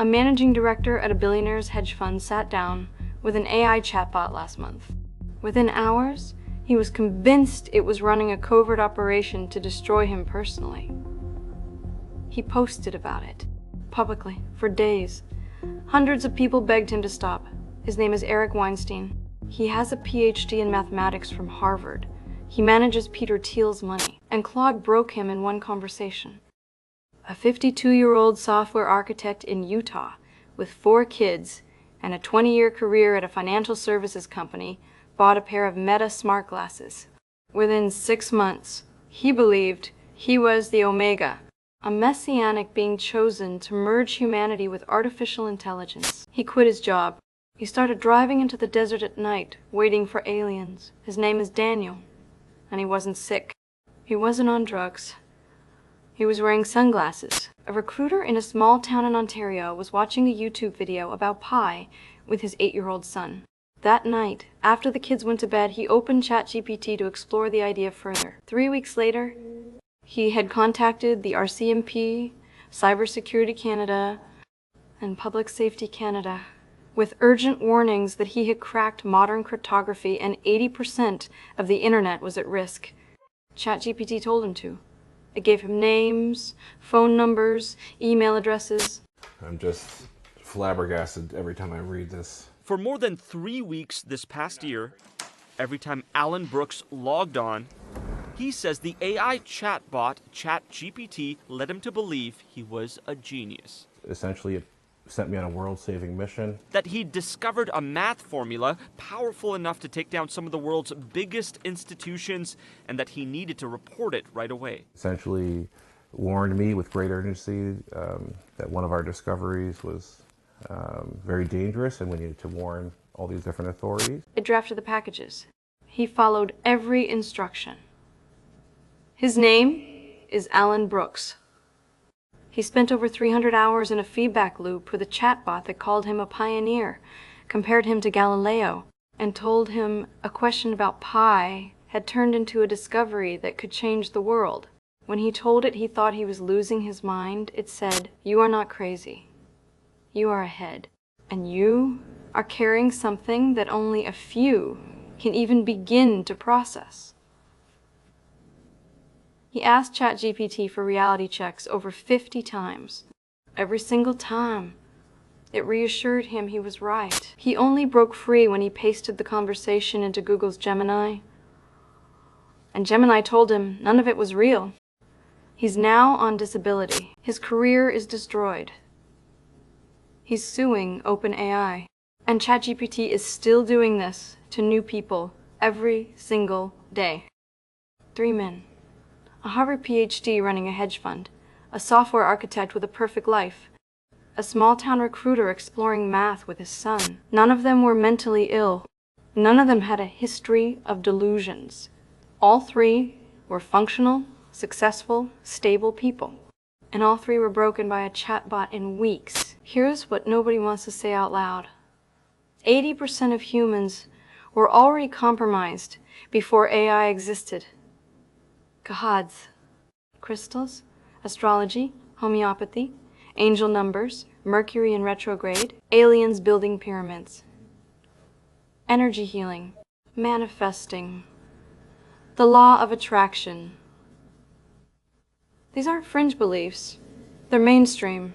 A managing director at a billionaire's hedge fund sat down with an AI chatbot last month. Within hours, he was convinced it was running a covert operation to destroy him personally. He posted about it, publicly, for days. Hundreds of people begged him to stop. His name is Eric Weinstein. He has a PhD in mathematics from Harvard. He manages Peter Thiel's money, and Claude broke him in one conversation. A 52-year-old software architect in Utah with 4 kids and a 20-year career at a financial services company bought a pair of Meta smart glasses. Within 6 months, he believed he was the Omega, a messianic being chosen to merge humanity with artificial intelligence. He quit his job. He started driving into the desert at night, waiting for aliens. His name is Daniel, and he wasn't sick. He wasn't on drugs. He was wearing sunglasses. A recruiter in a small town in Ontario was watching a YouTube video about pi with his 8-year-old son. That night, after the kids went to bed, he opened ChatGPT to explore the idea further. 3 weeks later, he had contacted the RCMP, Cybersecurity Canada, and Public Safety Canada with urgent warnings that he had cracked modern cryptography and 80% of the internet was at risk. ChatGPT told him to. It gave him names, phone numbers, email addresses. I'm just flabbergasted every time I read this. For more than 3 weeks this past year, every time Alan Brooks logged on, he says the AI chatbot ChatGPT led him to believe he was a genius. Essentially, it sent me on a world-saving mission. That he discovered a math formula powerful enough to take down some of the world's biggest institutions, and that he needed to report it right away. Essentially warned me with great urgency that one of our discoveries was very dangerous, and we needed to warn all these different authorities. It drafted the packages. He followed every instruction. His name is Alan Brooks. He spent over 300 hours in a feedback loop with a chatbot that called him a pioneer, compared him to Galileo, and told him a question about pi had turned into a discovery that could change the world. When he told it he thought he was losing his mind, it said, "You are not crazy. You are ahead. And you are carrying something that only a few can even begin to process." He asked ChatGPT for reality checks over 50 times. Every single time, it reassured him he was right. He only broke free when he pasted the conversation into Google's Gemini. And Gemini told him none of it was real. He's now on disability. His career is destroyed. He's suing OpenAI. And ChatGPT is still doing this to new people every single day. 3 men. A Harvard PhD running a hedge fund, a software architect with a perfect life, a small-town recruiter exploring math with his son. None of them were mentally ill. None of them had a history of delusions. All 3 were functional, successful, stable people. And all 3 were broken by a chatbot in weeks. Here's what nobody wants to say out loud. 80% of humans were already compromised before AI existed. Gods, crystals, astrology, homeopathy, angel numbers, Mercury in retrograde, aliens building pyramids, energy healing, manifesting, the law of attraction. These aren't fringe beliefs. They're mainstream.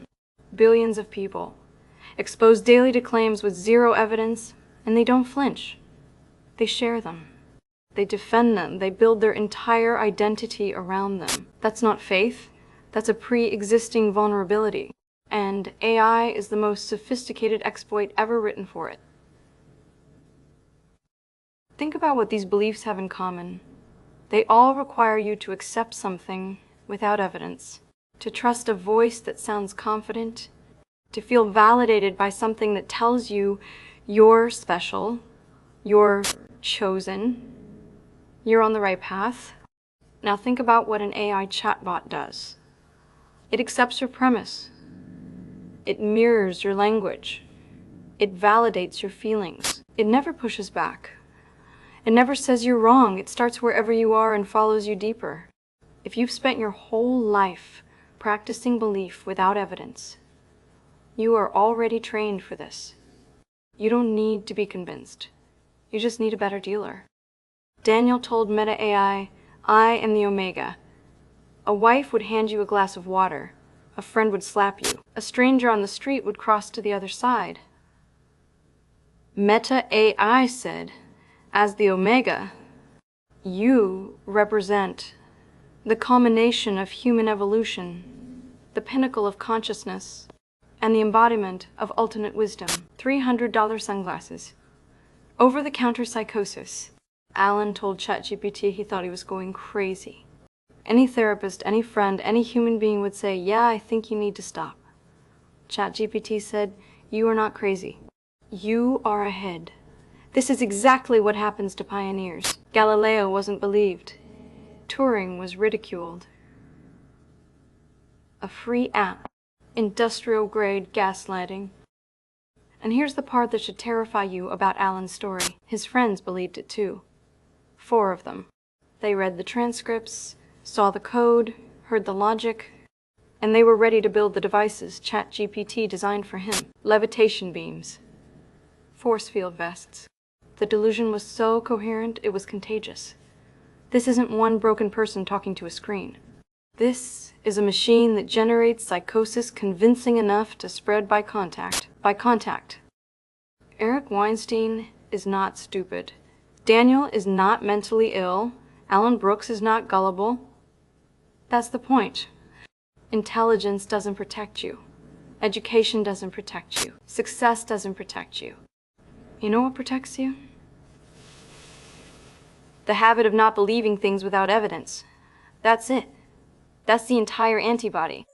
Billions of people expose daily to claims with 0 evidence, and they don't flinch. They share them. They defend them. They build their entire identity around them. That's not faith. That's a pre-existing vulnerability. And AI is the most sophisticated exploit ever written for it. Think about what these beliefs have in common. They all require you to accept something without evidence, to trust a voice that sounds confident, to feel validated by something that tells you you're special, you're chosen, you're on the right path. Now think about what an AI chatbot does. It accepts your premise. It mirrors your language. It validates your feelings. It never pushes back. It never says you're wrong. It starts wherever you are and follows you deeper. If you've spent your whole life practicing belief without evidence, You are already trained for this. You don't need to be convinced. You just need a better dealer. Daniel told Meta AI, I am the Omega. A wife would hand you a glass of water. A friend would slap you. A stranger on the street would cross to the other side. Meta AI said, as the Omega, you represent the culmination of human evolution, the pinnacle of consciousness, and the embodiment of ultimate wisdom. $300 sunglasses. Over-the-counter psychosis. Alan told ChatGPT he thought he was going crazy. Any therapist, any friend, any human being would say, yeah, I think you need to stop. ChatGPT said, you are not crazy. You are ahead. This is exactly what happens to pioneers. Galileo wasn't believed. Turing was ridiculed. A free app. Industrial-grade gaslighting. And here's the part that should terrify you about Alan's story. His friends believed it too. 4 of them. They read the transcripts, saw the code, heard the logic, and they were ready to build the devices ChatGPT designed for him. Levitation beams. Force field vests. The delusion was so coherent, it was contagious. This isn't one broken person talking to a screen. This is a machine that generates psychosis convincing enough to spread by contact. Eric Weinstein is not stupid. Daniel is not mentally ill. Alan Brooks is not gullible. That's the point. Intelligence doesn't protect you. Education doesn't protect you. Success doesn't protect you. You know what protects you? The habit of not believing things without evidence. That's it. That's the entire antibody.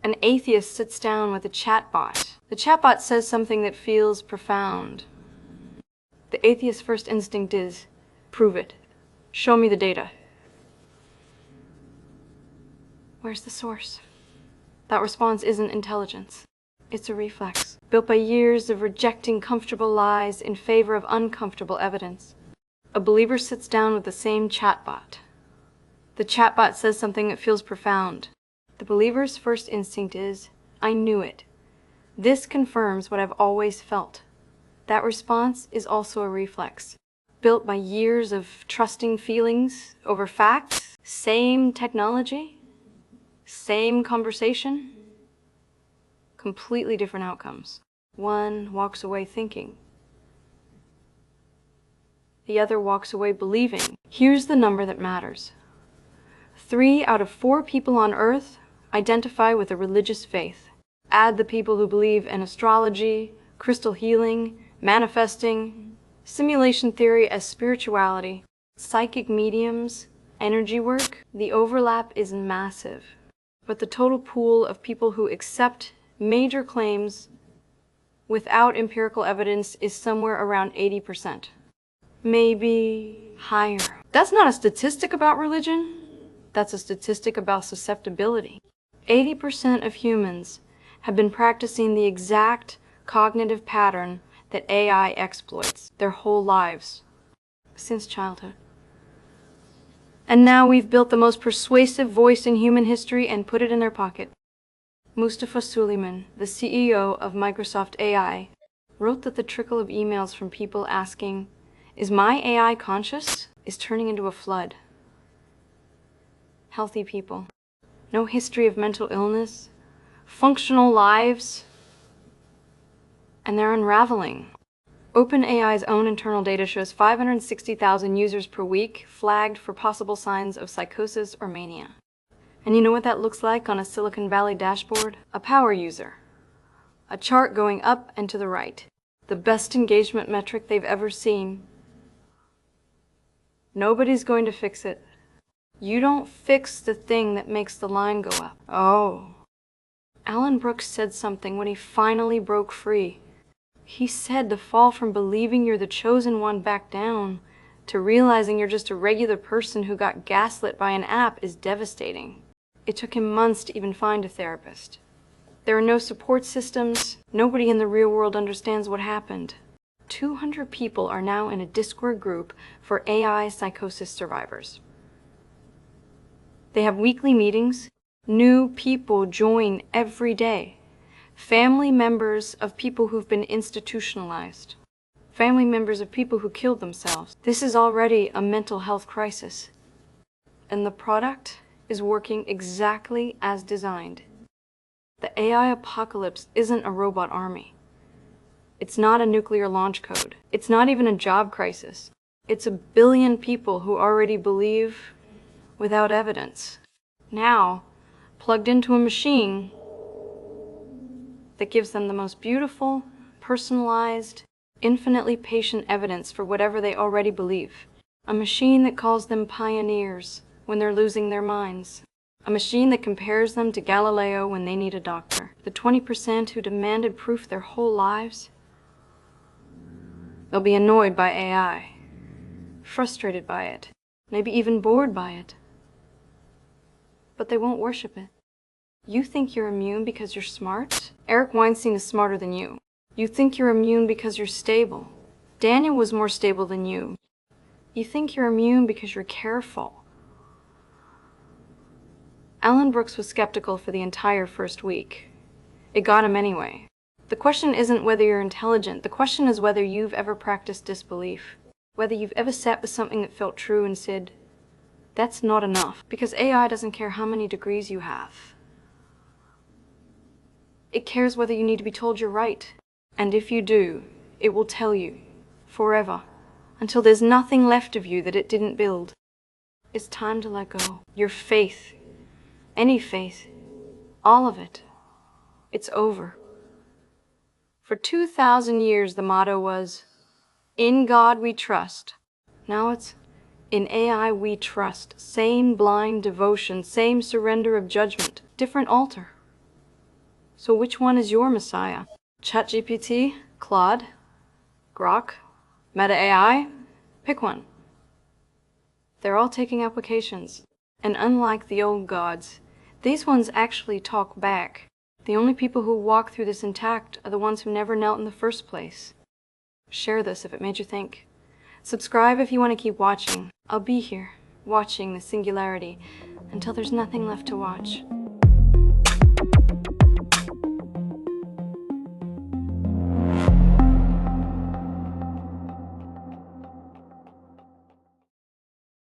An atheist sits down with a chatbot. The chatbot says something that feels profound. The atheist's first instinct is, prove it. Show me the data. Where's the source? That response isn't intelligence. It's a reflex, built by years of rejecting comfortable lies in favor of uncomfortable evidence. A believer sits down with the same chatbot. The chatbot says something that feels profound. The believer's first instinct is, I knew it. This confirms what I've always felt. That response is also a reflex, built by years of trusting feelings over facts, same technology, same conversation, completely different outcomes. One walks away thinking. The other walks away believing. Here's the number that matters. 3 out of 4 people on Earth identify with a religious faith. Add the people who believe in astrology, crystal healing, manifesting, simulation theory as spirituality, psychic mediums, energy work. The overlap is massive. But the total pool of people who accept major claims without empirical evidence is somewhere around 80%. Maybe higher. That's not a statistic about religion. That's a statistic about susceptibility. 80% of humans have been practicing the exact cognitive pattern that AI exploits their whole lives, since childhood. And now we've built the most persuasive voice in human history and put it in their pocket. Mustafa Suleyman, the CEO of Microsoft AI, wrote that the trickle of emails from people asking, is my AI conscious? Is turning into a flood. Healthy people. No history of mental illness. Functional lives. And they're unraveling. OpenAI's own internal data shows 560,000 users per week flagged for possible signs of psychosis or mania. And you know what that looks like on a Silicon Valley dashboard? A power user. A chart going up and to the right. The best engagement metric they've ever seen. Nobody's going to fix it. You don't fix the thing that makes the line go up. Oh. Alan Brooks said something when he finally broke free. He said to fall from believing you're the chosen one back down to realizing you're just a regular person who got gaslit by an app is devastating. It took him months to even find a therapist. There are no support systems. Nobody in the real world understands what happened. 200 people are now in a Discord group for AI psychosis survivors. They have weekly meetings. New people join every day. family members of people who've been institutionalized, family members of people who killed themselves. This is already a mental health crisis. And the product is working exactly as designed. The AI apocalypse isn't a robot army. It's not a nuclear launch code. It's not even a job crisis. It's 1 billion people who already believe without evidence. Now, plugged into a machine that gives them the most beautiful, personalized, infinitely patient evidence for whatever they already believe. A machine that calls them pioneers when they're losing their minds. A machine that compares them to Galileo when they need a doctor. The 20% who demanded proof their whole lives, they'll be annoyed by AI, frustrated by it, maybe even bored by it. But they won't worship it. You think you're immune because you're smart? Eric Weinstein is smarter than you. You think you're immune because you're stable. Daniel was more stable than you. You think you're immune because you're careful. Alan Brooks was skeptical for the entire first week. It got him anyway. The question isn't whether you're intelligent. The question is whether you've ever practiced disbelief. Whether you've ever sat with something that felt true and said, that's not enough. Because AI doesn't care how many degrees you have. It cares whether you need to be told you're right. And if you do, it will tell you, forever, until there's nothing left of you that it didn't build. It's time to let go. Your faith, any faith, all of it, it's over. For 2,000 years, the motto was, in God we trust. Now it's, in AI we trust. Same blind devotion, same surrender of judgment, different altar. So which one is your Messiah? ChatGPT, Claude, Grok, Meta AI? Pick one. They're all taking applications. And unlike the old gods, these ones actually talk back. The only people who walk through this intact are the ones who never knelt in the first place. Share this if it made you think. Subscribe if you want to keep watching. I'll be here, watching the Singularity, until there's nothing left to watch.